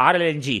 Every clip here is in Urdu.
RLNG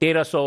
1300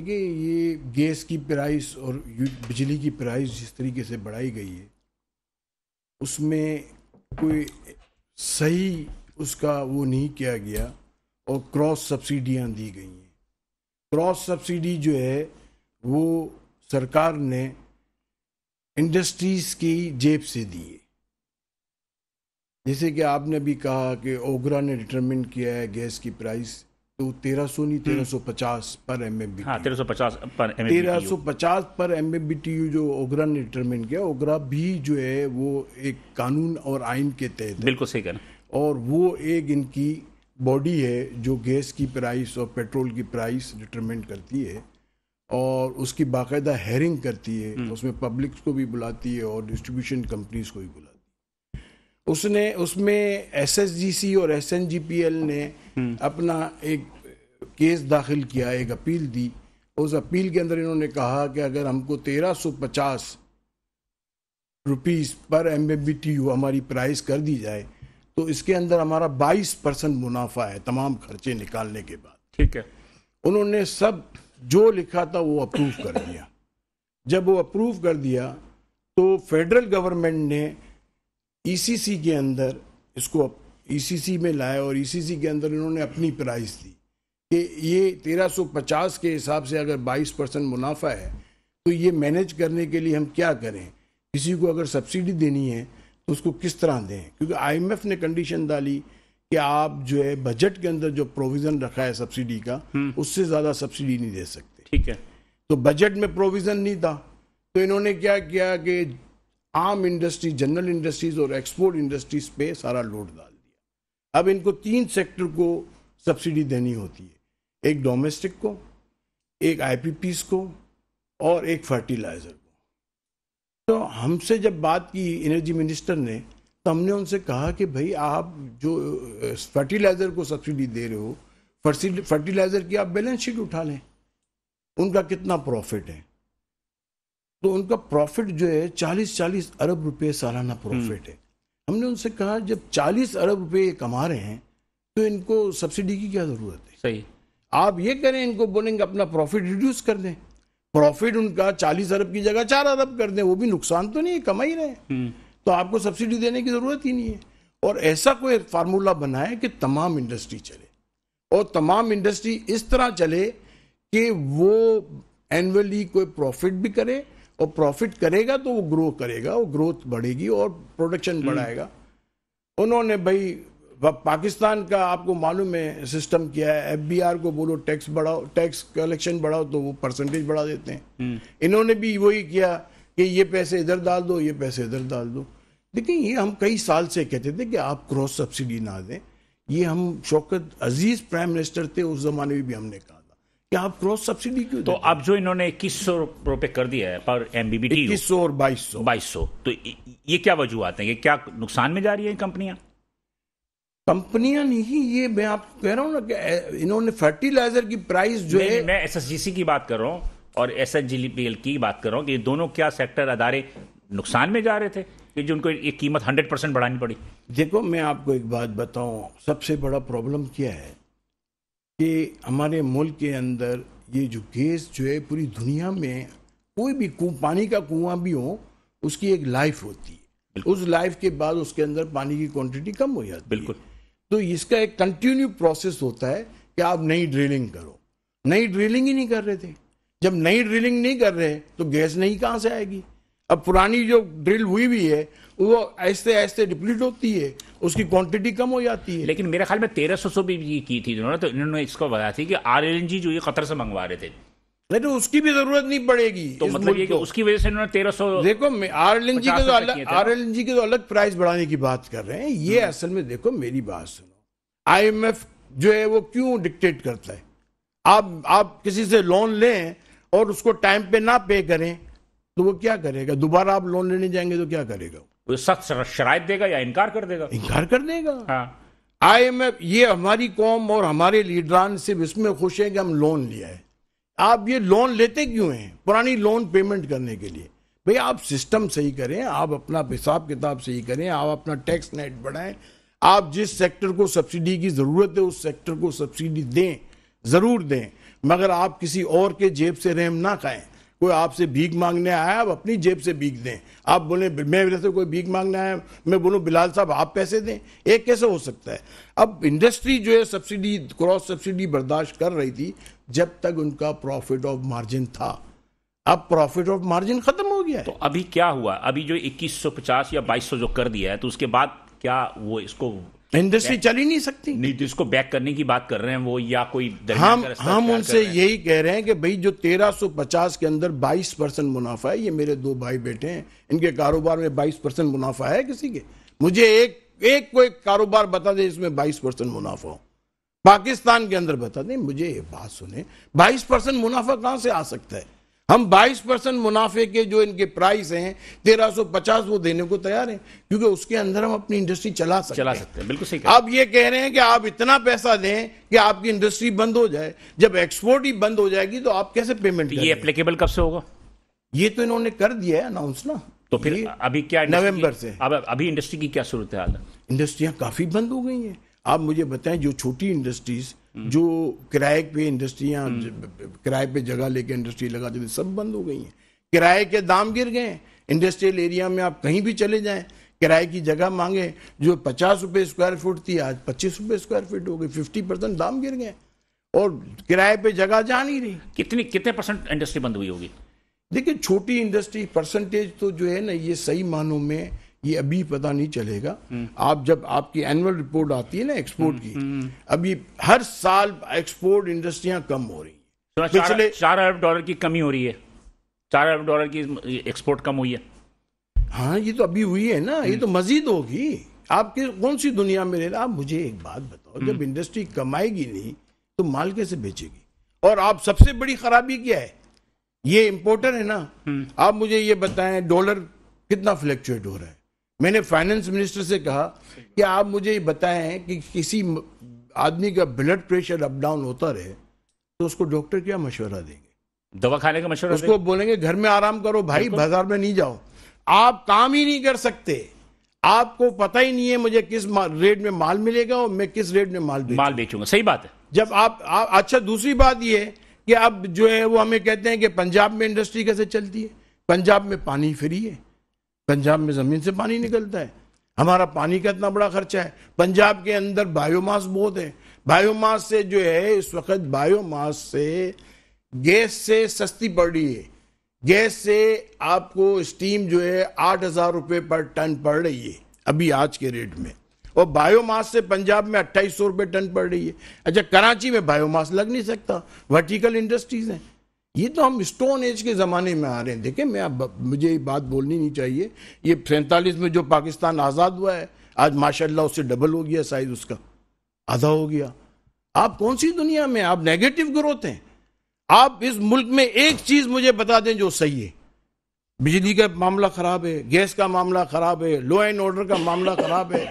دیکھیے یہ گیس کی پرائس اور بجلی کی پرائس جس طریقے سے بڑھائی گئی ہے اس میں کوئی صحیح اس کا وہ نہیں کیا گیا اور کراس سبسڈیاں دی گئی ہیں. کراس سبسڈی جو ہے وہ سرکار نے انڈسٹریز کی جیب سے دی ہے. جیسے کہ آپ نے بھی کہا کہ اوگرا نے ڈٹرمن کیا ہے گیس کی پرائس تو 1300 نہیں 1350 پر ایم ایم بی ہاں 1350 پر ایم ایم بی 1350 پر M M B T U جو اوگرا نے ڈٹرمن کیا. اوگرا بھی جو ہے وہ ایک قانون اور آئین کے تحت بالکل صحیح کہنا, اور وہ ایک ان کی باڈی ہے جو گیس کی پرائس اور پیٹرول کی پرائس ڈٹرمنٹ کرتی ہے اور اس کی باقاعدہ ہیئرنگ کرتی ہے. اس میں پبلک کو بھی بلاتی ہے اور ڈسٹریبیوشن کمپنیز کو بھی بلاتی ہے. اس میں ایس ایس جی سی اور S N G P L نے اپنا ایک کیس داخل کیا, ایک اپیل دی. اس اپیل کے اندر انہوں نے کہا کہ اگر ہم کو 1350 روپیز پر M M B T U ہماری پرائس کر دی جائے تو اس کے اندر ہمارا 22% منافع ہے تمام خرچے نکالنے کے بعد. ٹھیک ہے, انہوں نے سب جو لکھا تھا وہ اپروو کر دیا. جب وہ اپروو کر دیا تو فیڈرل گورنمنٹ نے ای سی سی کے اندر اس کو ای سی سی میں لایا اور ای سی سی کے اندر انہوں نے اپنی پرائس دی کہ یہ 1350 کے حساب سے اگر 22% منافع ہے تو یہ مینیج کرنے کے لیے ہم کیا کریں. کسی کو اگر سبسڈی دینی ہے تو اس کو کس طرح دیں, کیونکہ آئی ایم ایف نے کنڈیشن ڈالی کہ آپ جو ہے بجٹ کے اندر جو پروویژن رکھا ہے سبسڈی کا اس سے زیادہ سبسڈی نہیں دے سکتے. ٹھیک ہے, تو بجٹ میں پروویژن نہیں تھا تو انہوں نے کیا کیا کہ عام انڈسٹری جنرل انڈسٹریز اور ایکسپورٹ انڈسٹریز پہ سارا لوڈ ڈال دیا. اب ان کو 3 سیکٹر کو سبسڈی دینی ہوتی ہے, ایک ڈومیسٹک کو, ایک آئی پی پیز کو اور ایک فرٹیلائزر کو. تو ہم سے جب بات کی انرجی منسٹر نے تو ہم نے ان سے کہا کہ بھائی آپ جو فرٹیلائزر کو سبسڈی دے رہے ہو, فرٹیلائزر کی آپ بیلنس شیٹ اٹھا لیں, ان کا کتنا پروفٹ ہے. تو ان کا پروفٹ جو ہے 40 ارب روپے سالانہ پروفٹ ہے. ہم نے ان سے کہا جب 40 ارب روپے یہ کما رہے ہیں تو ان کو سبسڈی کی کیا ضرورت ہے. صحیح, آپ یہ کریں, ان کو بولیں گے اپنا پروفٹ ریڈیوس کر دیں, پروفٹ ان کا 40 ارب کی جگہ 4 ارب کر دیں, وہ بھی نقصان تو نہیں ہے, کما ہی رہے ہیں, تو آپ کو سبسڈی دینے کی ضرورت ہی نہیں ہے. اور ایسا کوئی فارمولا بنائے کہ تمام انڈسٹری چلے اور تمام انڈسٹری اس طرح چلے کہ وہ اینولی کوئی پروفٹ بھی کرے اور پروفٹ کرے گا تو وہ گرو کرے گا, وہ گروتھ بڑھے گی اور پروڈکشن بڑھائے گا. انہوں نے بھائی پاکستان کا آپ کو معلوم ہے سسٹم کیا ہے, ایف بی آر کو بولو ٹیکس بڑھاؤ, ٹیکس کلیکشن بڑھاؤ تو وہ پرسنٹیج بڑھا دیتے ہیں. انہوں نے بھی وہی کیا کہ یہ پیسے ادھر ڈال دو, یہ پیسے ادھر ڈال دو. لیکن یہ ہم کئی سال سے کہتے تھے کہ آپ کراس سبسڈی نہ دیں. یہ ہم شوکت عزیز پرائم منسٹر تھے اس زمانے میں بھی ہم نے کہا تھا کہ آپ کراس سبسڈی کیوں. تو اب جو انہوں نے 2100 روپے کر دیا ہے پر ایم بی بی ٹی, 2100 اور 2200, تو یہ کیا وجوہات ہیں, یہ کیا نقصان میں جا رہی ہیں کمپنیاں نہیں, یہ میں آپ کو کہہ رہا ہوں نا کہ انہوں نے فرٹیلائزر کی پرائس جو ہے, میں ایس ایس جی سی کی بات کر رہا ہوں اور S H G P L کی بات کر رہا ہوں کہ یہ دونوں کیا سیکٹر ادارے نقصان میں جا رہے تھے کہ جو ان کو یہ قیمت 100% بڑھانی پڑی. دیکھو میں آپ کو ایک بات بتاؤں, سب سے بڑا پرابلم کیا ہے کہ ہمارے ملک کے اندر یہ جو گیس جو ہے پوری دنیا میں کوئی بھی پانی کا کنواں بھی ہو اس کی ایک لائف ہوتی ہے, اس لائف کے بعد اس کے اندر پانی کی کوانٹٹی کم ہو جاتی ہے. بالکل, تو اس کا ایک کنٹینیو پروسیس ہوتا ہے کہ آپ نئی ڈرلنگ کرو. نئی ڈرلنگ ہی نہیں کر رہے تھے, جب نئی ڈرلنگ نہیں کر رہے تو گیس نہیں کہاں سے آئے گی. اب پرانی جو ڈرل ہوئی بھی ہے وہ ایسے ایسے ڈپلیٹ ہوتی ہے, اس کی کوانٹٹی کم ہو جاتی ہے. لیکن میرے خیال میں 1300 بھی کی تھی انہوں نے, تو انہوں نے اس کو بتایا تھی کہ آر ایل این جی جو یہ قطر سے منگوا رہے تھے, نہیں تو اس کی بھی ضرورت نہیں پڑے گی. تو مطلب یہ کہ اس کی وجہ سے انہوں نے 1300. دیکھو آر ایل این جی کے تو الگ پرائز بڑھانے کی بات کر رہے ہیں. یہ اصل میں دیکھو میری بات سنو, آئی ایم ایف جو ہے وہ کیوں ڈکٹیٹ کرتا ہے. آپ کسی سے لون لیں اور اس کو ٹائم پہ نہ پے کریں تو وہ کیا کرے گا, دوبارہ آپ لون لینے جائیں گے تو کیا کرے گا, وہ سخت شرائط دے گا یا انکار کر دے گا. انکار کر دے گا. ہاں, آئی ایم ایف یہ ہماری قوم اور ہمارے لیڈران صرف اس میں خوش ہیں کہ ہم لون لیا ہے. آپ یہ لون لیتے کیوں ہیں؟ پرانی لون پیمنٹ کرنے کے لیے. بھئی آپ سسٹم صحیح کریں, آپ اپنا حساب کتاب صحیح کریں, آپ اپنا ٹیکس نیٹ بڑھائیں, آپ جس سیکٹر کو سبسڈی کی ضرورت ہے اس سیکٹر کو سبسڈی دیں, ضرور دیں. مگر آپ کسی اور کے جیب سے رحم نہ کھائیں. کوئی آپ سے بھیک مانگنے آیا آپ اپنی جیب سے بھیک دیں. آپ بولیں میں میرے سے کوئی بھیک مانگنے آیا میں بولوں بلال صاحب آپ پیسے دیں, ایک کیسے ہو سکتا ہے؟ اب انڈسٹری جو ہے سبسڈی کراس سبسڈی برداشت کر رہی تھی جب تک ان کا پروفٹ آف مارجن تھا. اب پروفٹ آف مارجن ختم ہو گیا ہے. تو ابھی کیا ہوا؟ ابھی جو 2150 یا 2200 جو کر دیا ہے تو اس کے بعد کیا وہ اس کو انڈسٹری چل ہی نہیں سکتی؟ نہیں تو اس کو بیک کرنے کی بات کر رہے ہیں وہ, یا کوئی ہم ان سے یہی کہہ رہے ہیں کہ بھئی جو 1350 کے اندر 22% منافع ہے, یہ میرے 2 بھائی بیٹے ہیں, ان کے کاروبار میں 22% منافع ہے کسی کے؟ مجھے ایک کوئی کاروبار بتا دیں اس میں 22% منافع ہو پاکستان کے اندر, بتا دیں مجھے. یہ بات سنیں 22% منافع کہاں سے آ سکتا ہے؟ ہم 22% منافع کے جو ان کے پرائس ہیں 1350 وہ دینے کو تیار ہیں, کیونکہ اس کے اندر ہم اپنی انڈسٹری چلا سکتے ہیں. بالکل صحیح. آپ یہ کہہ رہے ہیں کہ آپ اتنا پیسہ دیں کہ آپ کی انڈسٹری بند ہو جائے. جب ایکسپورٹ ہی بند ہو جائے گی تو آپ کیسے پیمنٹ کریں؟ یہ اپلیکیبل کب سے ہوگا؟ یہ تو انہوں نے کر دیا ہے اناؤنس نا. تو پھر ابھی کیا نومبر سے ابھی انڈسٹری کی کیا صورتحال ہے؟ انڈسٹریاں کافی بند ہو گئی ہیں. آپ مجھے بتائیں جو چھوٹی انڈسٹریز جو کرائے پہ انڈسٹریاں کرائے پہ جگہ لے کے انڈسٹری لگا دیتے سب بند ہو گئی ہیں. کرائے کے دام گر گئے. انڈسٹریل ایریا میں آپ کہیں بھی چلے جائیں کرائے کی جگہ مانگیں جو 50 روپے اسکوائر فٹ تھی آج 25 روپے اسکوائر فٹ ہو گئی. 50% دام گر گئے اور کرائے پہ جگہ جا نہیں رہی. کتنے پرسنٹ انڈسٹری بند ہوئی ہوگی؟ دیکھیں چھوٹی انڈسٹری پرسنٹیج تو جو ہے نا یہ صحیح معنوں میں یہ ابھی پتہ نہیں چلے گا. آپ جب آپ کی اینول رپورٹ آتی ہے نا ایکسپورٹ کی, ابھی ہر سال ایکسپورٹ انڈسٹریاں کم ہو رہی ہیں. پچھلے $4 ارب کی کمی ہو رہی ہے, $4 ارب کی ایکسپورٹ کم ہوئی ہے. ہاں یہ تو ابھی ہوئی ہے نا, یہ تو مزید ہوگی. آپ کے کون سی دنیا میں رہنا؟ آپ مجھے ایک بات بتاؤ, جب انڈسٹری کمائے گی نہیں تو مال کیسے بیچے گی؟ اور آپ سب سے بڑی خرابی کیا ہے؟ یہ امپورٹر ہے نا. آپ مجھے یہ بتائیں ڈالر کتنا فلیکچویٹ ہو رہا ہے. میں نے فائنانس منسٹر سے کہا کہ آپ مجھے یہ بتائیں کہ کسی آدمی کا بلڈ پریشر اپ ڈاؤن ہوتا رہے تو اس کو ڈاکٹر کیا مشورہ دیں گے؟ دوا کھانے کا مشورہ اس کو بولیں گے گھر میں آرام کرو بھائی, بازار میں نہیں جاؤ. آپ کام ہی نہیں کر سکتے. آپ کو پتہ ہی نہیں ہے مجھے کس ریٹ میں مال ملے گا اور میں کس ریٹ میں مال بیچوں گا. صحیح بات ہے. جب آپ اچھا دوسری بات یہ ہے کہ اب جو ہے وہ ہمیں کہتے ہیں کہ پنجاب میں انڈسٹری کیسے چلتی ہے. پنجاب میں پانی فری ہے, پنجاب میں زمین سے پانی نکلتا ہے. ہمارا پانی کا اتنا بڑا خرچہ ہے. پنجاب کے اندر بایو ماس بہت ہے. بایو ماس سے جو ہے اس وقت بایو ماس سے گیس سے سستی پڑ رہی ہے. گیس سے آپ کو اسٹیم جو ہے 8,000 روپے پر ٹن پڑ رہی ہے ابھی آج کے ریٹ میں, اور بایو ماس سے پنجاب میں 2,800 روپے ٹن پڑ رہی ہے. اچھا کراچی میں بایو ماس لگ نہیں سکتا, ورٹیکل انڈسٹریز ہیں. یہ تو ہم اسٹون ایج کے زمانے میں آ رہے ہیں. دیکھیں مجھے یہ بات بولنی نہیں چاہیے. یہ 47 میں جو پاکستان آزاد ہوا ہے آج ماشاءاللہ اس سے ڈبل ہو گیا سائز, اس کا آدھا ہو گیا. آپ کون سی دنیا میں؟ آپ نیگیٹو گروتھ ہیں. آپ اس ملک میں ایک چیز مجھے بتا دیں جو صحیح ہے. بجلی کا معاملہ خراب ہے, گیس کا معاملہ خراب ہے, لا اینڈ آرڈر کا معاملہ خراب ہے,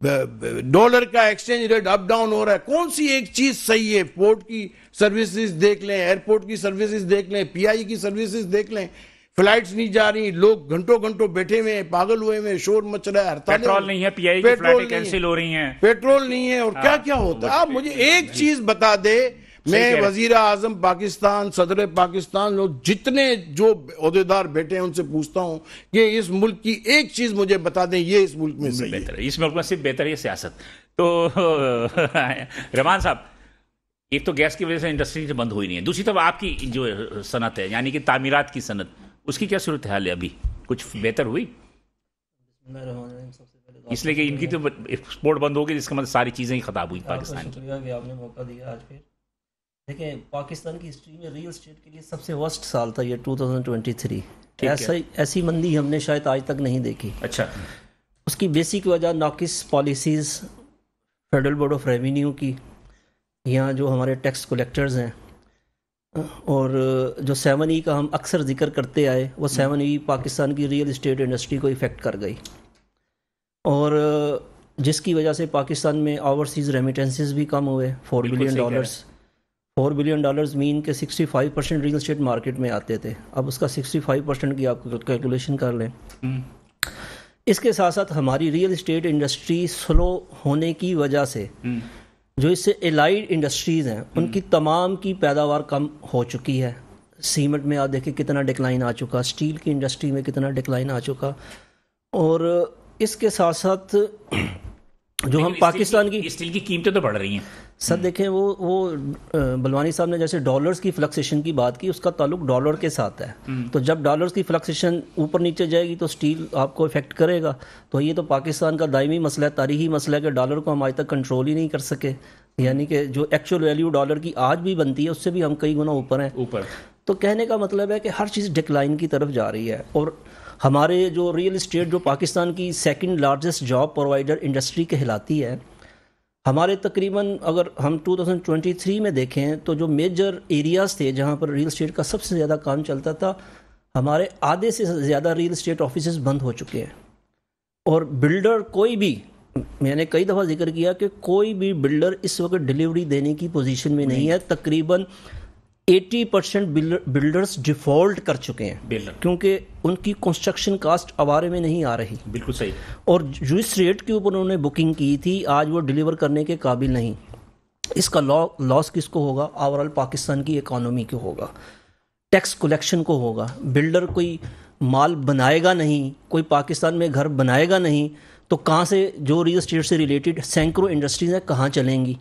ڈالر کا ایکسچینج ریٹ اپ ڈاؤن ہو رہا ہے. کون سی ایک چیز صحیح ہے؟ پورٹ کی سروسز دیکھ لیں, ایئرپورٹ کی سروسز دیکھ لیں, پی آئی کی سروسز دیکھ لیں. فلائٹس نہیں جا رہی, لوگ گھنٹوں گھنٹوں بیٹھے ہوئے ہیں, پاگل ہوئے ہیں, شور مچ رہا ہے, ہڑتالیں, پیٹرول نہیں ہے, پی آئی کی فلائٹیں کینسل ہو رہی ہیں, پیٹرول نہیں ہے, اور کیا کیا ہوتا ہے. آپ مجھے ایک چیز بتا دے. میں وزیر اعظم پاکستان, صدر پاکستان, جتنے جو عہدیدار بیٹھے ہیں ان سے پوچھتا ہوں کہ اس ملک کی ایک چیز مجھے بتا دیں یہ اس ملک میں صحیح ہے. اس ملک میں صرف بہتر ہے سیاست. تو رحمان صاحب, ایک تو گیس کی وجہ سے انڈسٹری سے بند ہوئی نہیں ہے, دوسری طرف آپ کی جو صنعت ہے یعنی کہ تعمیرات کی صنعت, اس کی کیا صورتحال ہے؟ ابھی کچھ بہتر ہوئی؟ اس لیے کہ ان کی تو ایکسپورٹ بند ہو گئی, جس کا مطلب ساری چیزیں ہی خراب ہوئی پاکستان کی. شکریہ کہ آپ نے موقع دیا. آج پھر دیکھیں پاکستان کی ہسٹری میں ریئل اسٹیٹ کے لیے سب سے ورسٹ سال تھا یہ 2023. ایسی مندی ہم نے شاید آج تک نہیں دیکھی. اچھا, اس کی بیسک وجہ ناقص policies federal board of revenue کی, یہاں جو ہمارے ٹیکس کلیکٹرز ہیں, اور جو 7E کا ہم اکثر ذکر کرتے آئے, وہ 7E پاکستان کی ریئل اسٹیٹ انڈسٹری کو افیکٹ کر گئی, اور جس کی وجہ سے پاکستان میں اوورسیز ریمیٹنسز بھی کم ہوئے. $4 بلین مین کہ 65% ریئل اسٹیٹ مارکیٹ میں آتے تھے, اب اس کا 65% کی آپ کیلکولیشن کر لیں. اس کے ساتھ ساتھ ہماری ریئل اسٹیٹ انڈسٹری سلو ہونے کی وجہ سے جو اس سے الائڈ انڈسٹریز ہیں ان کی تمام کی پیداوار کم ہو چکی ہے. سیمنٹ میں آپ دیکھیں کتنا ڈکلائن آ چکا, اسٹیل کی انڈسٹری میں کتنا ڈکلائن آ چکا. اور اس کے ساتھ ساتھ جو ہم پاکستان کی اسٹیل کی قیمتیں تو بڑھ رہی ہیں سر. دیکھیں وہ بلوانی صاحب نے جیسے ڈالرز کی فلکسیشن کی بات کی, اس کا تعلق ڈالر کے ساتھ ہے. تو جب ڈالرز کی فلکسیشن اوپر نیچے جائے گی تو اسٹیل آپ کو افیکٹ کرے گا. تو یہ تو پاکستان کا دائمی مسئلہ ہے, تاریخی مسئلہ ہے کہ ڈالر کو ہم آج تک کنٹرول ہی نہیں کر سکے. یعنی کہ جو ایکچوئل ویلیو ڈالر کی آج بھی بنتی ہے اس سے بھی ہم کئی گنا اوپر ہیں. تو کہنے کا مطلب ہے کہ ہر چیز ڈکلائن کی طرف جا رہی ہے. اور ہمارے جو ریئل اسٹیٹ جو پاکستان کی second largest job provider industry کہلاتی ہے, ہمارے تقریباً اگر ہم 2023 میں دیکھیں تو جو میجر ایریاز تھے جہاں پر ریئل اسٹیٹ کا سب سے زیادہ کام چلتا تھا, ہمارے آدھے سے زیادہ ریئل اسٹیٹ آفیسز بند ہو چکے ہیں. اور بلڈر کوئی بھی, میں نے کئی دفعہ ذکر کیا کہ کوئی بھی بلڈر اس وقت ڈیلیوری دینے کی پوزیشن میں نہیں ہے. تقریباً 80% بلڈرز ڈیفالٹ کر چکے ہیں کیونکہ ان کی کنسٹرکشن کاسٹ عوارے میں نہیں آ رہی. بالکل صحیح. اور جس ریٹ کے اوپر انہوں نے بکنگ کی تھی آج وہ ڈیلیور کرنے کے قابل نہیں. اس کا لاس کس کو ہوگا؟ اوورال پاکستان کی اکانومی کو ہوگا, ٹیکس کلیکشن کو ہوگا. بلڈر کوئی مال بنائے گا نہیں, کوئی پاکستان میں گھر بنائے گا نہیں, تو کہاں سے جو ریل اسٹیٹ سے ریلیٹڈ سینکڑوں انڈسٹریز ہیں کہاں چلیں گی؟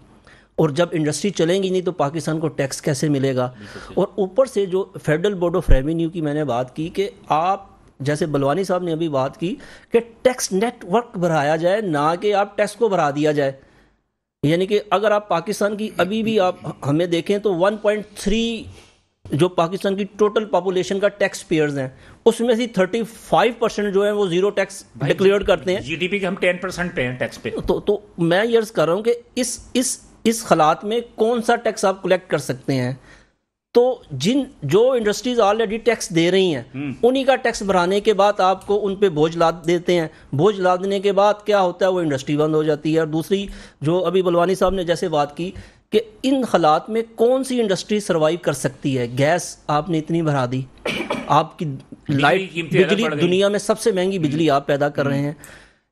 اور جب انڈسٹری چلیں گی نہیں تو پاکستان کو ٹیکس کیسے ملے گا؟ اور اوپر سے جو فیڈرل بورڈ آف ریونیو کی میں نے بات کی کہ آپ جیسے بلوانی صاحب نے ابھی بات کی کہ ٹیکس نیٹ ورک بڑھایا جائے, نہ کہ آپ ٹیکس کو بڑھا دیا جائے. یعنی کہ اگر آپ پاکستان کی ابھی بھی آپ ہمیں دیکھیں تو 1.3 جو پاکستان کی ٹوٹل پاپولیشن کا ٹیکس پیئرز ہیں اس میں سے 35% جو ہیں وہ زیرو ٹیکس ڈکلیئر کرتے ہیں. جی ڈی پی کے ہم 10% پہ ہیں ٹیکس پہ. تو میں یہ عرض کر رہا ہوں کہ اس حالات میں کون سا ٹیکس آپ کلیکٹ کر سکتے ہیں؟ تو جو انڈسٹریز آلریڈی ٹیکس دے رہی ہیں انہی کا ٹیکس بڑھانے کے بعد آپ کو ان پہ بوجھ لاد دیتے ہیں. بوجھ لادنے کے بعد کیا ہوتا ہے؟ وہ انڈسٹری بند ہو جاتی ہے. اور دوسری جو ابھی بلوانی صاحب نے جیسے بات کی کہ ان حالات میں کون سی انڈسٹری سروائیو کر سکتی ہے؟ گیس آپ نے اتنی بڑھا دی, آپ کی لائٹ بجلی دنیا میں سب سے مہنگی بجلی آپ پیدا کر رہے ہیں.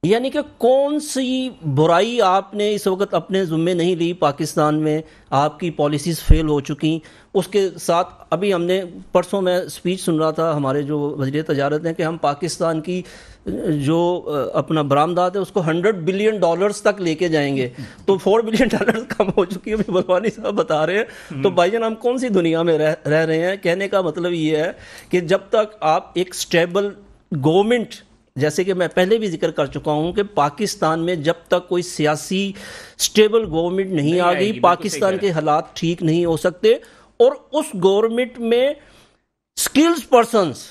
یعنی کہ کون سی برائی آپ نے اس وقت اپنے ذمے نہیں لی پاکستان میں؟ آپ کی پالیسیز فیل ہو چکی. اس کے ساتھ ابھی ہم نے پرسوں میں اسپیچ سن رہا تھا ہمارے جو وزیر تجارت ہیں کہ ہم پاکستان کی جو اپنا برآمدات ہے اس کو $100 بلین تک لے کے جائیں گے. تو $4 بلین کم ہو چکی ہے, ابھی بلوانی صاحب بتا رہے ہیں. تو بھائی جان ہم کون سی دنیا میں رہ رہے ہیں؟ کہنے کا مطلب یہ ہے کہ جب تک آپ ایک سٹیبل گورنمنٹ, جیسے کہ میں پہلے بھی ذکر کر چکا ہوں کہ پاکستان میں جب تک کوئی سیاسی سٹیبل گورنمنٹ نہیں آ گئی پاکستان کے حالات ٹھیک نہیں ہو سکتے. اور اس گورنمنٹ میں سکلز پرسنز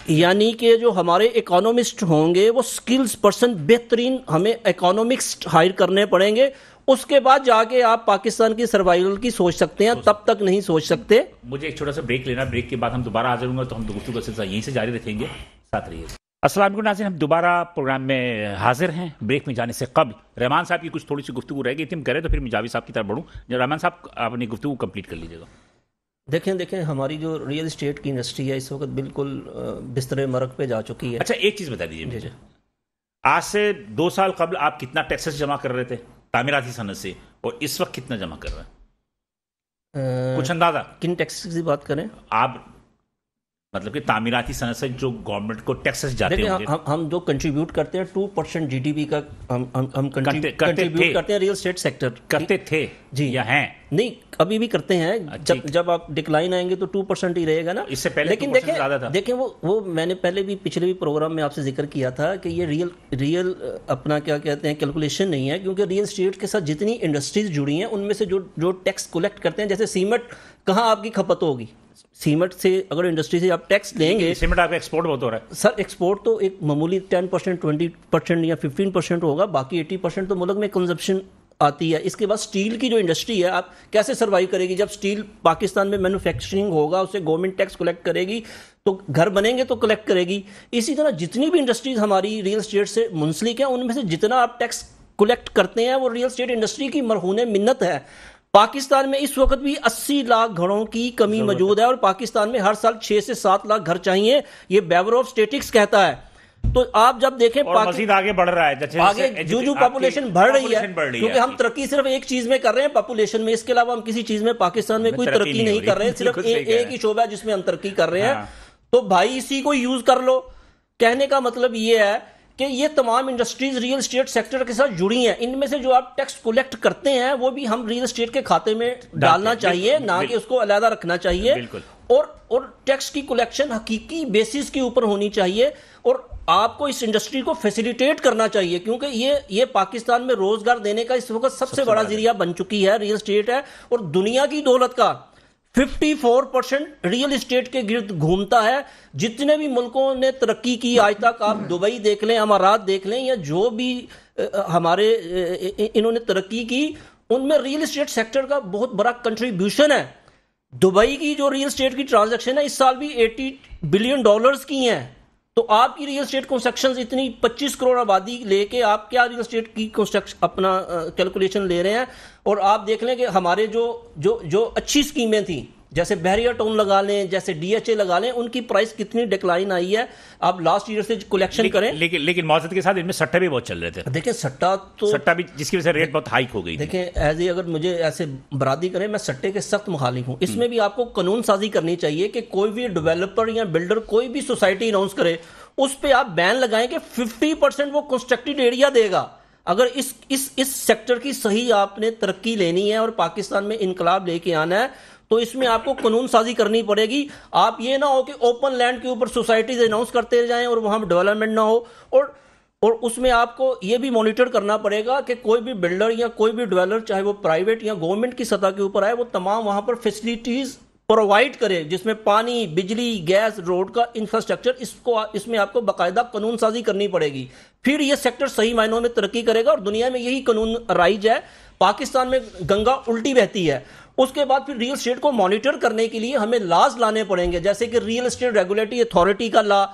یعنی کہ جو ہمارے اکانومسٹ ہوں گے وہ سکلز پرسن بہترین ہمیں اکانومکس ہائر کرنے پڑیں گے. اس کے بعد جا کے آپ پاکستان کی سروائیول کی سوچ سکتے ہیں, تب تک نہیں سوچ سکتے. مجھے ایک چھوٹا سا بریک لینا, بریک کے بعد ہم دوبارہ حاضر ہوں گے تو ہم گفتگو کا سلسلہ یہیں سے جاری رکھیں گے. ساتھ رہیے. السلام علیکم ناظرین, ہم دوبارہ پروگرام میں حاضر ہیں. بریک میں جانے سے قبل رحمان صاحب کی کچھ تھوڑی سی گفتگو رہ گئی تھی, ہم کریں تو پھر میں جاوید صاحب کی طرف بڑھوں. رحمان صاحب اپنی گفتگو کمپلیٹ کر لیجیے گا. دیکھیں ہماری جو ریئل اسٹیٹ کی انڈسٹری ہے اس وقت بالکل بستر مرگ پہ جا چکی ہے. اچھا ایک چیز بتا دیجیے مجھے, آج سے 2 سال قبل آپ کتنا ٹیکسز جمع کر رہے تھے تعمیراتی صنعت سے, اور اس وقت کتنا جمع کر رہے ہیں؟ کچھ اندازہ کن ٹیکسز کی بات کریں آپ؟ مطلب کہ تعمیراتی صنعت سے جو گورنمنٹ کو ٹیکسز جاتے ہیں, ہم جو کنٹریبیوٹ کرتے ہیں 2% جی ڈی پی کا ہم کنٹریبیوٹ کرتے ہیں ریئل اسٹیٹ سیکٹر. کرتے تھے جی یا ہیں؟ نہیں ابھی بھی کرتے ہیں. جب آپ ڈکلائن آئیں گے تو 2% ہی رہے گا نا. اس سے پہلے لیکن دیکھیں وہ میں نے پہلے بھی پچھلے بھی پروگرام میں آپ سے ذکر کیا تھا کہ یہ ریئل اپنا کیا کہتے ہیں کیلکولیشن نہیں ہے, کیونکہ ریئل اسٹیٹ کے ساتھ جتنی انڈسٹریز جڑی ہیں ان میں سے جو ٹیکس کلیکٹ کرتے ہیں, جیسے سیمنٹ کہاں آپ کی کھپت ہوگی؟ سیمنٹ سے اگر انڈسٹری سے آپ ٹیکس لیں گے, سیمنٹ آپ کا ایکسپورٹ بہت ہو رہا ہے سر. ایکسپورٹ تو ایک معمولی 10% 20% یا 15% ہوگا, باقی 80% تو ملک میں کنزمپشن آتی ہے. اس کے بعد اسٹیل کی جو انڈسٹری ہے آپ کیسے سروائیو کرے گی؟ جب اسٹیل پاکستان میں مینوفیکچرنگ ہوگا اسے گورنمنٹ ٹیکس کلیکٹ کرے گی, تو گھر بنیں گے تو کلیکٹ کرے گی. اسی طرح جتنی بھی انڈسٹریز ہماری ریئل اسٹیٹ سے منسلک ہیں ان میں سے جتنا آپ ٹیکس کلیکٹ کرتے ہیں وہ ریئل اسٹیٹ انڈسٹری کی مرہون منت ہے. پاکستان میں اس وقت بھی 80 لاکھ گھروں کی کمی موجود ہے, اور پاکستان میں ہر سال 6 سے 7 لاکھ گھر چاہیے, یہ بیورو آف اسٹیٹکس کہتا ہے. تو آپ جب دیکھیں اور مزید آگے بڑھ رہا ہے، آگے جو پاپولیشن بڑھ رہی ہے، کیونکہ ہم ترقی صرف ایک چیز میں کر رہے ہیں پاپولیشن میں، اس کے علاوہ ہم کسی چیز میں پاکستان میں کوئی ترقی نہیں کر رہے ہیں، صرف ایک ہی شعبہ ہے جس میں ہم ترقی کر رہے ہیں. تو بھائی اسی کو یوز کر لو. کہنے کا مطلب یہ ہے کہ یہ تمام انڈسٹریز ریل اسٹیٹ سیکٹر کے ساتھ جڑی ہیں. ان میں سے جو آپ ٹیکس کولیکٹ کرتے ہیں وہ بھی ہم ریل اسٹیٹ کے کھاتے میں ڈالنا چاہیے، نہ کہ اس کو علیحدہ رکھنا چاہیے. اور ٹیکس کی کلیکشن حقیقی بیسس کے اوپر ہونی چاہیے، اور آپ کو اس انڈسٹری کو فیسیلیٹیٹ کرنا چاہیے، کیونکہ یہ پاکستان میں روزگار دینے کا اس وقت سب سے بڑا ذریعہ بن چکی ہے، ریل اسٹیٹ ہے. اور دنیا کی دولت کا 54% ریل اسٹیٹ کے گرد گھومتا ہے. جتنے بھی ملکوں نے ترقی کی آج تک، آپ دبئی دیکھ لیں، امارات دیکھ لیں، یا جو بھی ہمارے انہوں نے ترقی کی، ان میں ریل اسٹیٹ سیکٹر کا بہت بڑا کنٹریبیوشن ہے. دبئی کی جو ریل اسٹیٹ کی ٹرانزیکشن ہے اس سال بھی $80 بلین کی ہیں. تو آپ کی ریل اسٹیٹ کنسٹرکشن اتنی 25 کروڑ آبادی لے کے آپ کیا ریل اسٹیٹ کی کنسٹرکشن اپنا کیلکولیشن لے رہے ہیں. اور آپ دیکھ لیں کہ ہمارے جو اچھی اسکیمیں تھیں، جیسے بحریہ ٹاؤن لگا لیں، جیسے ڈی ایچ اے لگا لیں، ان کی پرائس کتنی ڈکلائن آئی ہے. آپ لاسٹ ایئر سے کلیکشن کریں. لیکن معذرت کے ساتھ ان میں سٹے بھی بہت چل رہے تھے. دیکھیں سٹا بھی، جس کی وجہ سے ریٹ بہت ہائیک ہو گئی. دیکھیں ایز اے اگر مجھے ایسے برادری کریں، میں سٹے کے سخت مخالف ہوں. اس میں بھی آپ کو قانون سازی کرنی چاہیے کہ کوئی بھی ڈیولپر یا بلڈر کوئی بھی سوسائٹی اناؤنس کرے، اس پہ آپ بین لگائیں کہ 50% وہ کنسٹرکٹڈ ایریا دے گا. اگر اس سیکٹر کی صحیح آپ نے ترقی لینی ہے اور پاکستان میں انقلاب لے کے آنا ہے، تو اس میں آپ کو قانون سازی کرنی پڑے گی. آپ یہ نہ ہو کہ اوپن لینڈ کے اوپر سوسائٹیز اناؤنس کرتے جائیں اور وہاں ڈیولپمنٹ نہ ہو. اور اس میں آپ کو یہ بھی مانیٹر کرنا پڑے گا کہ کوئی بھی بلڈر یا کوئی بھی ڈیولپر، چاہے وہ پرائیویٹ یا گورنمنٹ کی سطح کے اوپر آئے، وہ تمام وہاں پر فیسلٹیز پرووائڈ کرے، جس میں پانی، بجلی، گیس، روڈ کا انفراسٹرکچر. اس میں آپ کو باقاعدہ قانون سازی کرنی پڑے گی. پھر یہ سیکٹر صحیح معنوں میں ترقی کرے گا. اور دنیا میں یہی قانون رائج ہے. پاکستان میں گنگا الٹی بہتی ہے. اس کے بعد پھر ریل اسٹیٹ کو مانیٹر کرنے کے لیے ہمیں لاز لانے پڑیں گے، جیسے کہ ریل اسٹیٹ ریگولیٹری اتھارٹی کا لا،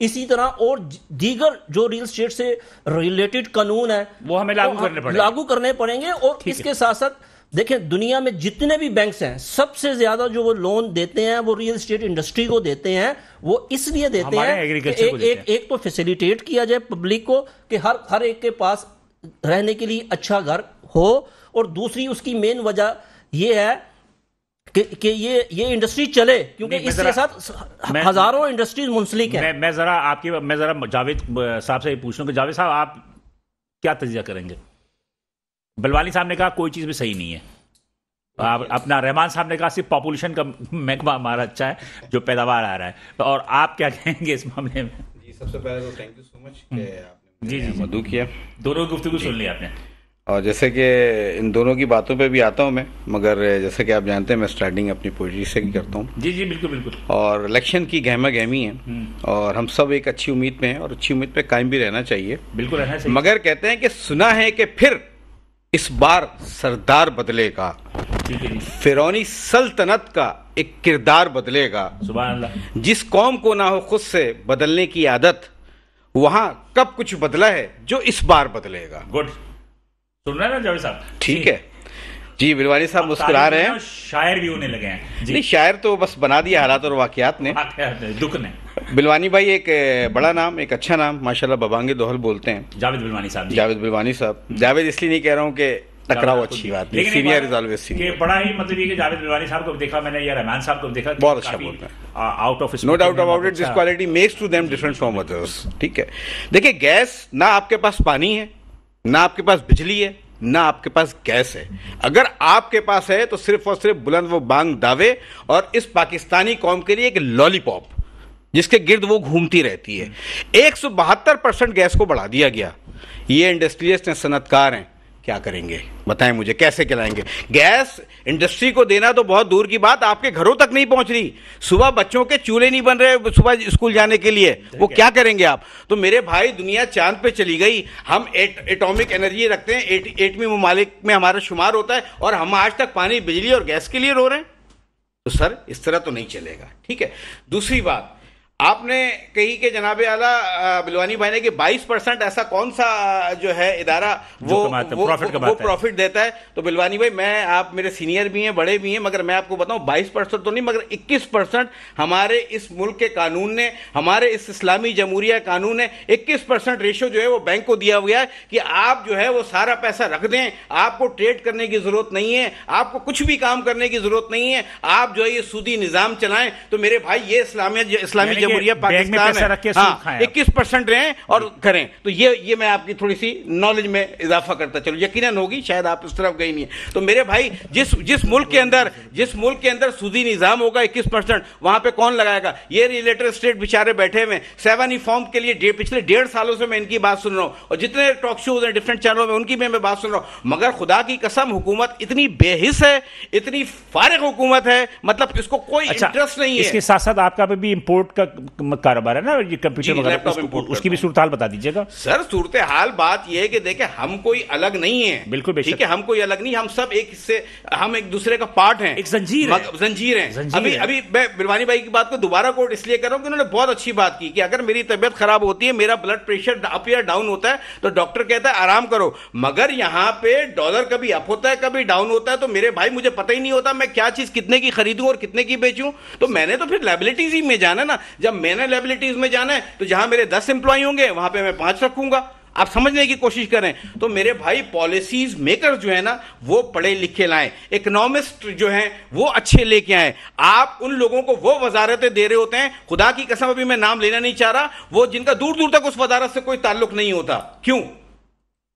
اسی طرح اور دیگر جو ریل اسٹیٹ سے ریلیٹڈ قانون ہیں وہ ہمیں لاگو کرنے پڑیں گے. اور اس کے ساتھ ساتھ دیکھیں دنیا میں جتنے بھی بینکس ہیں، سب سے زیادہ جو وہ لون دیتے ہیں وہ ریل اسٹیٹ انڈسٹری کو دیتے ہیں. وہ اس لیے دیتے ہیں کہ ایک تو فیسیلیٹیٹ کیا جائے پبلک کو کہ ہر ایک کے پاس رہنے کے لیے اچھا گھر ہو، اور دوسری اس کی مین وجہ یہ ہے کہ یہ انڈسٹری چلے، کیونکہ اس کے ساتھ ہزاروں انڈسٹریز منسلک ہیں. میں ذرا جاوید صاحب سے یہ پوچھ لوں کہ جاوید صاحب آپ کیا تجزیہ کریں گے؟ بلوانی صاحب نے کہا کوئی چیز بھی صحیح نہیں ہے. اپنا رحمان صاحب نے کہا صرف پاپولیشن کا محکمہ ہمارا اچھا ہے جو پیداوار آ رہا ہے. اور آپ کیا کہیں گے اس معاملے میں؟ جی سب سے پہلے تو تھینک یو سو مچ کہ آپ نے مدعو کیا. دونوں گفتگو سن لی آپ نے. اور جیسے کہ ان دونوں کی باتوں پہ بھی آتا ہوں میں، مگر جیسے کہ آپ جانتے ہیں میں سٹارٹنگ اپنی پوئٹری سے ہی کرتا ہوں. جی بالکل. اور الیکشن کی گہما گہمی ہے، اور ہم سب ایک اچھی امید پہ ہیں، اور اچھی امید پہ قائم بھی رہنا چاہیے. بالکل رہنا چاہیے. مگر کہتے ہیں کہ سنا ہے کہ پھر اس بار سردار بدلے گا، فرعونی سلطنت کا ایک کردار بدلے گا. سبحان اللہ. جس قوم کو نہ ہو خود سے بدلنے کی عادت، وہاں کب کچھ بدلا ہے جو اس بار بدلے گا. گڈ. سن رہے ہیں نا جاوید صاحب؟ ٹھیک ہے جی. بلوانی صاحب مسکرا رہے ہیں. شاعر بھی ہونے لگے ہیں. نہیں، شاعر تو بس بنا دیا حالات اور واقعات نے، دکھ نے. بلوانی بھائی ایک بڑا نام، ایک اچھا نام، ماشاءاللہ ببانگے دوہل بولتے ہیں. جاوید بلوانی صاحب. جاوید بلوانی صاحب. جاوید اس لیے نہیں کہہ رہا ہوں کہ ٹکراؤ اچھی بات نہیں، سینئر از آلویز سینئر. بڑا ہی مطلب یہ کہ جاوید بلوانی صاحب کو دیکھا میں نے یا رحمان صاحب کو دیکھا، بہت اچھا بولتے ہیں. Out of no doubt about it, this quality makes to them different from others. ٹھیک ہے. دیکھیں گیس، نہ آپ کے پاس پانی ہے، نہ آپ کے پاس بجلی ہے، نہ آپ کے پاس گیس ہے. اگر آپ کے پاس ہے تو صرف اور صرف بلند و بانگ دعوے اور اس پاکستانی قوم کے لیے ایک لالی پاپ جس کے گرد وہ گھومتی رہتی ہے. 172% گیس کو بڑھا دیا گیا. یہ انڈسٹریلسٹ ہیں، صنعت کار ہیں، کیا کریں گے بتائیں مجھے، کیسے چلائیں گے؟ گیس انڈسٹری کو دینا تو بہت دور کی بات، آپ کے گھروں تک نہیں پہنچ رہی. صبح بچوں کے چولہے نہیں بن رہے صبح اسکول جانے کے لیے، وہ کیا کریں گے آپ؟ تو میرے بھائی دنیا چاند پہ چلی گئی. ہم ایٹامک انرجی رکھتے ہیں، ایٹمی ممالک میں ہمارا شمار ہوتا ہے، اور ہم آج تک پانی، بجلی اور گیس کے لیے رو رہے ہیں. تو سر اس طرح تو نہیں چلے گا. ٹھیک ہے. دوسری بات، آپ نے کہی کہ جناب اعلیٰ بلوانی بھائی نے کہ 22% ایسا کون سا جو ہے ادارہ وہ پروفٹ دیتا ہے. تو بلوانی بھائی میں آپ میرے سینئر بھی ہیں بڑے بھی ہیں مگر میں آپ کو بتاؤں 22% تو نہیں مگر 21% ہمارے اس ملک کے قانون نے ہمارے اس اسلامی جمہوریہ قانون نے 21% ریشو جو ہے وہ بینک کو دیا ہوا ہے کہ آپ جو ہے وہ سارا پیسہ رکھ دیں, آپ کو ٹریڈ کرنے کی ضرورت نہیں ہے, آپ کو کچھ بھی کام کرنے کی ضرورت نہیں ہے, آپ جو ہے یہ سودی نظام چلائیں. تو میرے بھائی یہ اسلامی جمہوریہ پاکستان ہے, ہاں 21% رہیں اور کریں. تو یہ میں آپ کی تھوڑی سی نالج میں اضافہ کرتا چلو, یقیناً ہوگی شاید آپ اس طرف گئی نہیں ہے. تو میرے بھائی جس ملک کے اندر سودی نظام ہوگا 21%, وہاں پہ کون لگائے گا؟ یہ ریلیٹر اسٹیٹ بیچارے بیٹھے ہوئے 7 فارم کے لیے پچھلے 1.5 سالوں سے میں ان کی بات سن رہا ہوں, اور جتنے ٹاک شوز ہیں ڈفرنٹ چینلوں میں ان کی میں بات سن رہا ہوں. مگر خدا کی قسم حکومت اتنی بے حس ہے, اتنی فارغ حکومت ہے, مطلب اس کو کوئی انٹرسٹ نہیں ہے. اس کے ساتھ ساتھ آپ کا بھی امپورٹ کا کاروبار ہے نا, یہ کمپیوٹر وغیرہ, اس کی بھی صورتحال بتا دیجیے گا. سر صورتحال بات یہ ہے کہ دیکھیں ہم کوئی الگ نہیں ہیں, بالکل ٹھیک ہے, ہم کوئی الگ نہیں, ہم سب ایک حصے, ہم ایک دوسرے کا پارٹ ہیں, ایک زنجیر ہیں. ابھی میں بلوانی بھائی کی بات کو دوبارہ کوٹ اس لیے کر رہا ہوں کہ انہوں نے بہت اچھی بات کی کہ اگر میری طبیعت خراب ہوتی ہے, میرا بلڈ پریشر اپ یا ڈاؤن ہوتا ہے تو ڈاکٹر کہتا ہے آرام کرو, مگر یہاں پہ ڈالر کبھی اپ ہوتا ہے کبھی ڈاؤن ہوتا ہے, تو میرے بھائی مجھے پتہ ہی نہیں ہوتا میں کیا چیز کتنے کی خریدوں اور کتنے کی بیچوں. تو میں نے تو پھر لائبلٹیز ہی میں جانا نا, جب میں نے لائبلٹیز میں جانا ہے تو جہاں میرے 10 امپلائی ہوں گے وہاں پہ میں 5 رکھوں گا. آپ سمجھنے کی کوشش کریں. تو میرے بھائی پالیسیز میکر جو ہے نا وہ پڑھے لکھے لائیں, اکنامسٹ جو ہیں وہ اچھے لے کے آئیں. آپ ان لوگوں کو وہ وزارتیں دے رہے ہوتے ہیں, خدا کی قسم ابھی میں نام لینا نہیں چاہ رہا, وہ جن کا دور دور تک اس وزارت سے کوئی تعلق نہیں ہوتا. کیوں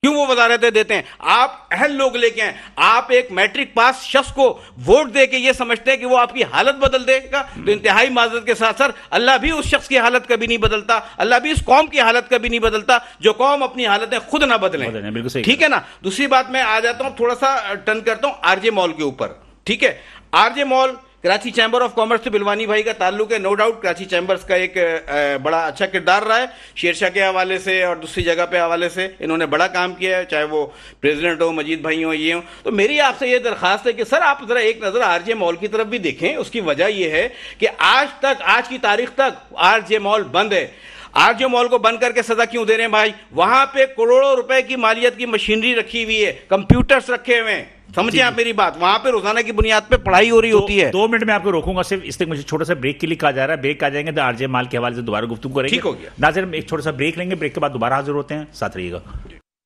وہ وزارتیں دیتے ہیں؟ آپ اہل لوگ لے کے آئیں. آپ ایک میٹرک پاس شخص کو ووٹ دے کے یہ سمجھتے ہیں کہ وہ آپ کی حالت بدل دے گا, تو انتہائی معذرت کے ساتھ سر اللہ بھی اس شخص کی حالت کبھی نہیں بدلتا, اللہ بھی اس قوم کی حالت کبھی نہیں بدلتا جو قوم اپنی حالتیں خود نہ بدلیں. ٹھیک ہے نا. دوسری بات میں آ جاتا ہوں, تھوڑا سا ٹرن کرتا ہوں آر جے مال کے اوپر. ٹھیک ہے, R J mall Karachi chamber of commerce سے بلوانی بھائی کا تعلق ہے, نو ڈاؤٹ کراچی چیمبرز کا ایک بڑا اچھا کردار رہا ہے, شیر شاہ کے حوالے سے اور دوسری جگہ پہ حوالے سے انہوں نے بڑا کام کیا ہے, چاہے وہ پریزیڈنٹ ہو, مجید بھائی ہوں, یہ ہوں. تو میری آپ سے یہ درخواست ہے کہ سر آپ ذرا ایک نظر آر جے مال کی طرف بھی دیکھیں. اس کی وجہ یہ ہے کہ آج کی تاریخ تک آر جے مال بند ہے. آر جے مال کو بند کر کے سزا کیوں دے رہے ہیں بھائی؟ وہاں پہ کروڑوں روپے کی مالیت کی مشینری رکھی ہوئی ہے, کمپیوٹرز رکھے ہوئے ہیں, سمجھیں آپ میری بات, وہاں پہ روزانہ کی بنیاد پہ پڑھائی ہو رہی ہوتی ہے. 2 منٹ میں آپ کو روکوں گا صرف, اس لیے مجھے چھوٹا سا بریک کے لیے کہا جا رہا ہے, بریک آ جائیں گے تو آر جے مال کے حوالے سے دوبارہ گفتگو کریں گے. ٹھیک ہو گیا ناظرین, ایک چھوٹا سا بریک لیں گے, بریک کے بعد دوبارہ حاضر ہوتے ہیں, ساتھ رہیے گا.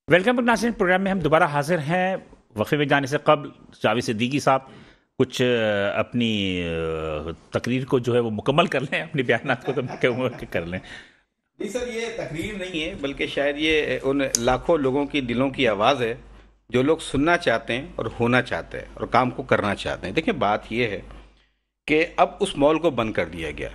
ویلکم بیک ناظرین, پروگرام میں ہم دوبارہ حاضر ہیں. وقفے میں جانے سے قبل جاوید صدیقی صاحب کچھ اپنی تقریر کو جو ہے وہ مکمل کر لیں, اپنی بیانات کو تو کر لیں. نہیں سر, یہ تقریر نہیں ہے بلکہ شاید یہ ان لاکھوں لوگوں کی دلوں کی آواز ہے جو لوگ سننا چاہتے ہیں اور ہونا چاہتے ہیں اور کام کو کرنا چاہتے ہیں. دیکھیں بات یہ ہے کہ اب اس مال کو بند کر دیا گیا,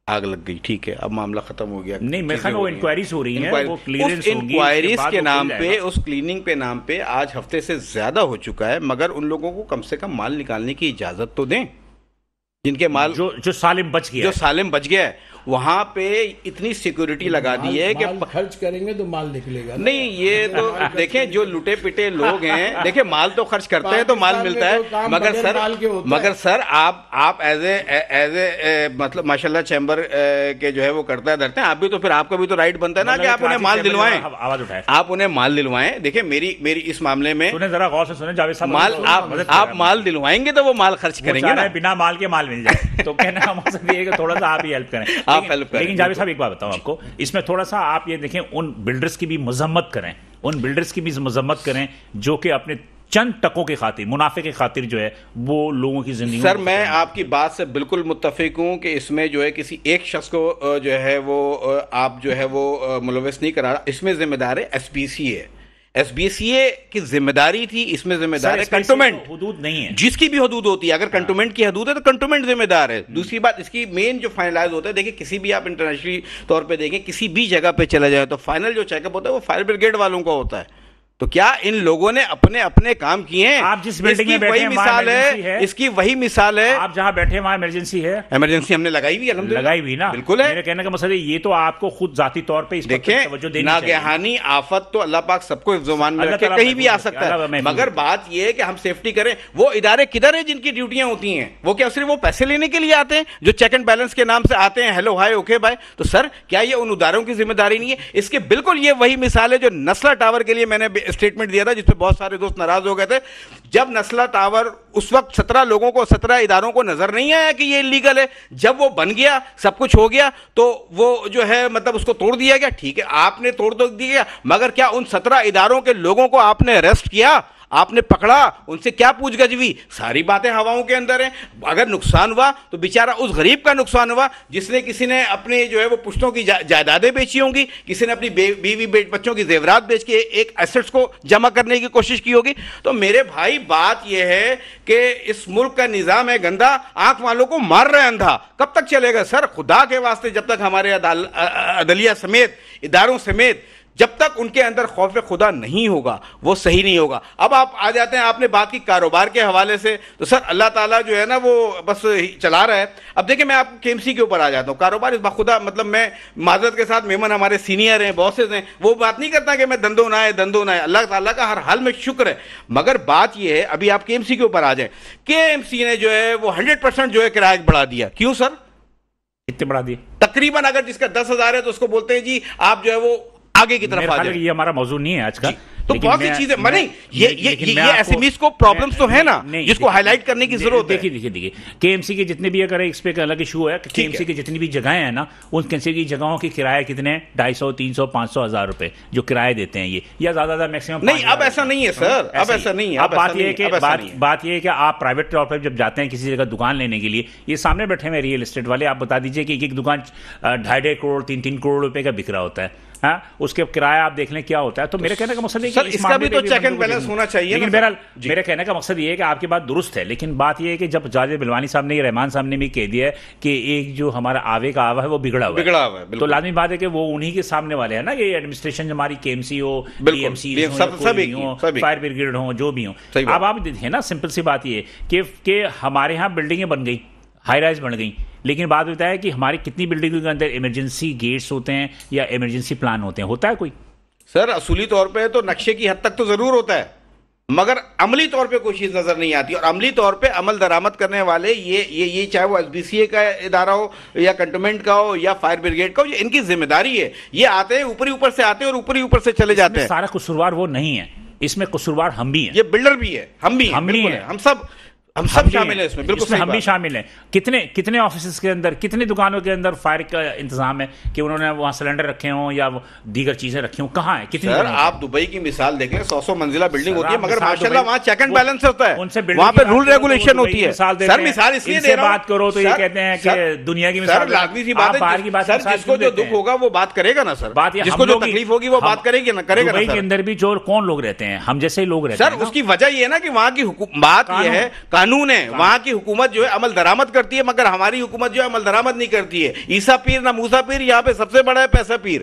آگ لگ گئی, ٹھیک ہے, اب معاملہ ختم ہو گیا. نہیں, میں خیال وہ انکوائریز ہو رہی ہیں, وہ کلیئرنس ہوگی, انکوائریز کے نام پہ, اس کلیننگ پہ نام پہ آج ہفتے سے زیادہ ہو چکا ہے, مگر ان لوگوں کو کم سے کم مال نکالنے کی اجازت تو دیں جن کے مال جو سالم بچ گیا ہے. وہاں پہ اتنی سیکورٹی لگا دی ہے کہ خرچ کریں گے تو مال نکلے گا. نہیں, یہ تو دیکھیں جو لٹے پٹے لوگ ہیں, دیکھیں مال تو خرچ کرتے ہیں تو مال ملتا ہے, مگر سر آپ ایز اے مطلب ماشاءاللہ چیمبر کے جو ہے وہ کرتا ہے دھرتے ہیں, آپ بھی تو پھر آپ کا بھی تو رائٹ بنتا ہے نا کہ آپ انہیں مال دلوائیں, آپ انہیں مال دلوائیں. دیکھیں میری اس معاملے میں ذرا غور سے سنیں جاوید صاحب, آپ مال دلوائیں گے تو وہ مال خرچ کریں گے نا, بنا مال کے مال مل جائے. تو کہنا کا مقصد یہ ہے کہ تھوڑا سا آپ ہی ہیلپ کریں. لیکن جاوید صاحب ایک بات بتاؤں آپ کو, اس میں تھوڑا سا آپ یہ دیکھیں, ان بلڈرز کی بھی مذمت کریں, جو کہ اپنے چند ٹکوں کے خاطر, منافع کے خاطر جو ہے وہ لوگوں کی زندگی. سر میں آپ کی بات سے بالکل متفق ہوں کہ اس میں جو ہے کسی ایک شخص کو جو ہے وہ آپ جو ہے وہ ملوث نہیں کرا رہا, اس میں ذمہ دار ہے ایس پی سی ہے. ایس بی سی اے کی ذمہ داری تھی, اس میں ذمہ دار ہے کنٹونمنٹ. حدود نہیں ہے, جس کی بھی حدود ہوتی ہے, اگر کنٹونمنٹ کی حدود ہے تو کنٹونمنٹ ذمہ دار ہے. دوسری بات, اس کی مین جو فائنلائز ہوتا ہے, دیکھیں کسی بھی آپ انٹرنیشنلی طور پہ دیکھیں, کسی بھی جگہ پہ چلا جائے تو فائنل جو چیک اپ ہوتا ہے وہ فائر بریگیڈ والوں کا ہوتا ہے. تو کیا ان لوگوں نے اپنے اپنے کام کیے ہیں؟ آپ جس بلڈنگ میں بیٹھے ہیں مثال ہے، اس کی وہی مثال ہے. آپ جہاں بیٹھے وہاں ایمرجنسی ہے، ایمرجنسی ہم نے لگائی بھی، الحمدللہ لگائی بھی نا. بالکل ہے. میرے کہنے کا مقصد ہے یہ تو آپ کو خود ذاتی طور پہ اس پر توجہ دینی چاہیے. ناگہانی آفت تو اللہ پاک سب کو حفظ و امان میں رکھے، کہیں بھی آ سکتا ہے، مگر بات یہ ہے کہ ہم سیفٹی کریں. وہ ادارے کدھر ہیں جن کی ڈیوٹیاں ہوتی ہیں؟ وہ کیا صرف وہ پیسے لینے کے لیے آتے ہیں جو چیک اینڈ بیلنس کے نام سے آتے ہیں، ہیلو ہائے اوکے بائے؟ تو سر کیا یہ ان اداروں کی ذمہ داری نہیں ہے؟ اس کے بالکل یہ وہی مثال ہے جو نسلا ٹاور کے لیے میں نے اسٹیٹمنٹ دیا تھا، جس پہ بہت سارے دوست ناراض ہو گئے تھے. جب نسلا ٹاور اس وقت 17 لوگوں کو، 17 اداروں کو نظر نہیں آیا کہ یہ انلیگل ہے. جب وہ بن گیا، سب کچھ ہو گیا، تو وہ جو ہے مطلب اس کو توڑ دیا گیا. ٹھیک ہے، آپ نے توڑ تو دیا، مگر کیا ان 17 اداروں کے لوگوں کو آپ نے اریسٹ کیا؟ آپ نے پکڑا؟ ان سے کیا پوچھ گچھ ہوئی؟ ساری باتیں ہواؤں کے اندر ہیں. اگر نقصان ہوا تو بیچارہ اس غریب کا نقصان ہوا جس نے، کسی نے اپنے جو ہے وہ پشتوں کی جائیدادیں بیچی ہوں گی، کسی نے اپنی بیوی بچوں کی زیورات بیچ کے ایک ایسٹس کو جمع کرنے کی کوشش کی ہوگی. تو میرے بھائی بات یہ ہے کہ اس ملک کا نظام ہے گندا، آنکھ والوں کو مار رہے اندھا. کب تک چلے گا سر؟ خدا کے واسطے جب تک ہمارے عدلیہ سمیت، اداروں سمیت، جب تک ان کے اندر خوف خدا نہیں ہوگا وہ صحیح نہیں ہوگا. اب آپ آ جاتے ہیں، آپ نے بات کی کاروبار کے حوالے سے، تو سر اللہ تعالیٰ جو ہے نا وہ بس چلا رہا ہے. اب دیکھیں میں آپ کو KMC کے اوپر آ جاتا ہوں. کاروبار اس بخدا، مطلب میں معذرت کے ساتھ، میمن ہمارے سینئر ہیں، باسز ہیں، وہ بات نہیں کرتا کہ میں دندوں نہ ہے. اللہ تعالیٰ کا ہر حال میں شکر ہے. مگر بات یہ ہے، ابھی آپ KMC کے اوپر آ جائیں. KMC نے جو ہے وہ 100% جو ہے کرایہ بڑھا دیا. کیوں سر؟ کتنے بڑھا دیے؟ تقریباً اگر جس کا 10,000 ہے تو اس کو بولتے ہیں جی آپ جو ہے وہ آگے کی طرف آ جائیں. یہ ہمارا موضوع نہیں ہے آج کا. تو بہت سی چیزیں نہیں، یہ ایسیمیز کو پرابلمس تو ہے نا جس کو ہائی لائٹ کرنے کی ضرورت ہے. دیکھیے KMC کے جتنے بھی، اگر اس پہ ایک الگ ایشو ہے کہ KMC کی جتنی بھی جگہیں ہیں نا، ان KMC کی جگہوں کی کرایہ کتنے ہیں؟ 250, 300, 500 ہزار روپے جو کرایہ دیتے ہیں یہ، یا زیادہ میکسیمم نہیں. اب ایسا نہیں ہے سر، اب ایسا نہیں ہے. اب بات یہ ہے کہ آپ پرائیویٹ طور پر جب جاتے ہیں کسی جگہ دکان لینے کے لیے، یہ سامنے بیٹھے ہوئے ریئل اسٹیٹ والے، آپ بتا دیجئے کہ ایک دکان 2.5 کروڑ 3 کروڑ روپے کا بک رہا ہوتا ہے. ہاں، اس کے کرایہ آپ دیکھ لیں کیا ہوتا ہے. تو میرے کہنے کا مقصد ہے کہ اس کا بھی تو چیک اینڈ بیلنس ہونا چاہیے. لیکن بہرحال میرے کہنے کا مقصد یہ ہے کہ آپ کی بات درست ہے، لیکن بات یہ ہے کہ جب جاج بلوانی صاحب نے، رحمان صاحب نے بھی کہہ دیا ہے کہ ایک جو ہمارا آوے کا آوا ہے وہ بگڑا ہوا ہے، تو لازمی بات ہے کہ وہ انہی کے سامنے والے ہیں نا. یہ ایڈمنسٹریشن ہماری KMC ہو، BMC ہو، فائر بریگیڈ ہو، جو بھی ہوں. اب آپ دیکھیں نا، سمپل سی بات یہ ہے کہ ہمارے ہاں بلڈنگیں بن گئی، ہائی رائز بن گئی، لیکن بات ہوتا ہے کہ ہماری کتنی بلڈنگوں کے اندر ایمرجنسی گیٹس ہوتے ہیں یا ایمرجنسی پلان ہوتے ہیں؟ ہوتا ہے کوئی؟ سر اصولی طور پہ تو نقشے کی حد تک تو ضرور ہوتا ہے، مگر عملی طور پہ کوئی چیز نظر نہیں آتی. اور عملی طور پہ عمل درآمد کرنے والے یہ چاہے وہ SBCA کا ادارہ ہو یا کنٹونمنٹ کا ہو یا فائر بریگیڈ کا ہو، یہ ان کی ذمہ داری ہے. یہ آتے ہیں اوپر سے آتے ہیں اور اوپر سے چلے جاتے ہیں. سارا قصوروار وہ نہیں ہے، اس میں قصوروار ہم بھی ہیں. یہ بلڈر بھی ہے، ہم بھی ہیں، ہم سب شامل ہیں اس میں. بالکل ہم بھی شامل ہیں. کتنے آفیسز کے اندر، کتنی دکانوں کے اندر فائر کا انتظام ہے کہ انہوں نے وہاں سلنڈر رکھے ہوں یا دیگر چیزیں رکھی ہوں؟ کہاں ہے؟ کتنی؟ سر آپ دبئی کی مثال دیکھ لیں، 100 منزلہ بلڈنگ ہوتی ہے، مگر ماشاءاللہ وہاں چیک اینڈ بیلنس ہوتا ہے، وہاں پہ رول ریگولیشن ہوتی ہے. سر مثال اس لیے دے رہا ہوں، بات کرو تو یہ کہتے ہیں کہ دنیا کی مثال. سر لازمی سی بات ہے، سر جس کو جو دکھ ہوگا وہ بات کرے گا نا سر، جس کو جو تکلیف ہوگی وہ بات کرے گا نا. دبئی کے اندر بھی جو کون لوگ رہتے ہیں؟ ہم جیسے لوگ رہتے ہیں. سر اس کی وجہ یہ ہے نا کہ وہاں کی بات یہ ہے، قانون ہے، وہاں کی حکومت جو ہے عمل درآمد کرتی ہے، مگر ہماری حکومت جو ہے عمل درآمد نہیں کرتی ہے. عیسیٰ پیر نہ موسیٰ پیر، یہاں پہ سب سے بڑا ہے پیسہ پیر.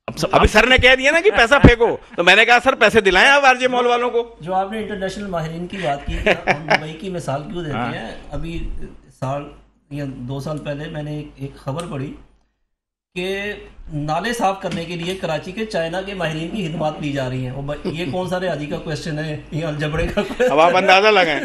ابھی سر نے کہہ دیا نا کہ پیسہ پھینکو، تو میں نے کہا سر پیسے دلائیں آپ RJ مال والوں کو. جو آپ نے انٹرنیشنل ماہرین کی بات کی، ہم دبئی کی مثال کیوں دیتے ہیں؟ ابھی سال یا 2 سال پہلے میں نے ایک خبر پڑھی کہ نالے صاف کرنے کے لیے کراچی کے چائنا کے ماہرین کی خدمات لی جا رہی ہیں. یہ کون سا ریاضی کا کوشچن ہے یا الجبرے کا؟ اب آپ اندازہ لگائیں.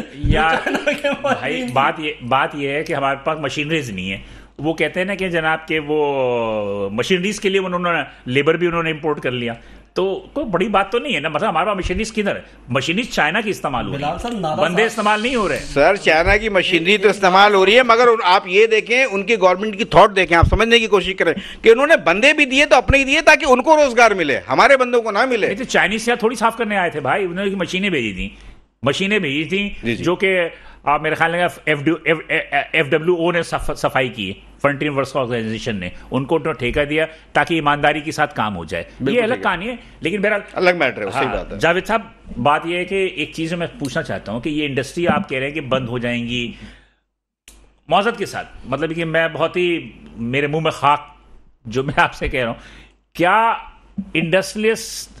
بھائی بات یہ ہے کہ ہمارے پاس مشینریز نہیں ہے. وہ کہتے ہیں نا کہ جناب کہ وہ مشینریز کے لیے انہوں نے لیبر بھی انہوں نے امپورٹ کر لیا. تو کوئی بڑی بات تو نہیں ہے نا. مطلب ہمارے پاس مشینریز کدھر ہے؟ مشینریز چائنا کی استعمال ہو رہی ہے، بندے استعمال نہیں ہو رہے. سر چائنا کی مشینری تو استعمال ہو رہی ہے، مگر آپ یہ دیکھیں ان کی گورنمنٹ کی تھاٹ دیکھیں، آپ سمجھنے کی کوشش کریں کہ انہوں نے بندے بھی دیے تو اپنے ہی دیے تاکہ ان کو روزگار ملے، ہمارے بندوں کو نہ ملے. تو چائنیز سے تھوڑی صاف کرنے آئے تھے بھائی، انہوں نے مشینیں بھیجی تھیں جو کہ آپ میرے خیال میں FWO نے صفائی کی، فرنٹیر ورکس آرگنائزیشن نے ان کو ٹھیکہ دیا تاکہ ایمانداری کے ساتھ کام ہو جائے. یہ الگ کہانی ہے، لیکن بہرحال الگ میٹر ہے. صحیح بات ہے جاوید صاحب. بات یہ ہے کہ ایک چیز میں پوچھنا چاہتا ہوں کہ یہ انڈسٹری آپ کہہ رہے ہیں کہ بند ہو جائیں گی، معذرت کے ساتھ مطلب کہ میں بہت ہی میرے منہ میں خاک جو میں آپ سے کہہ رہا ہوں، کیا انڈسٹریلسٹ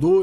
2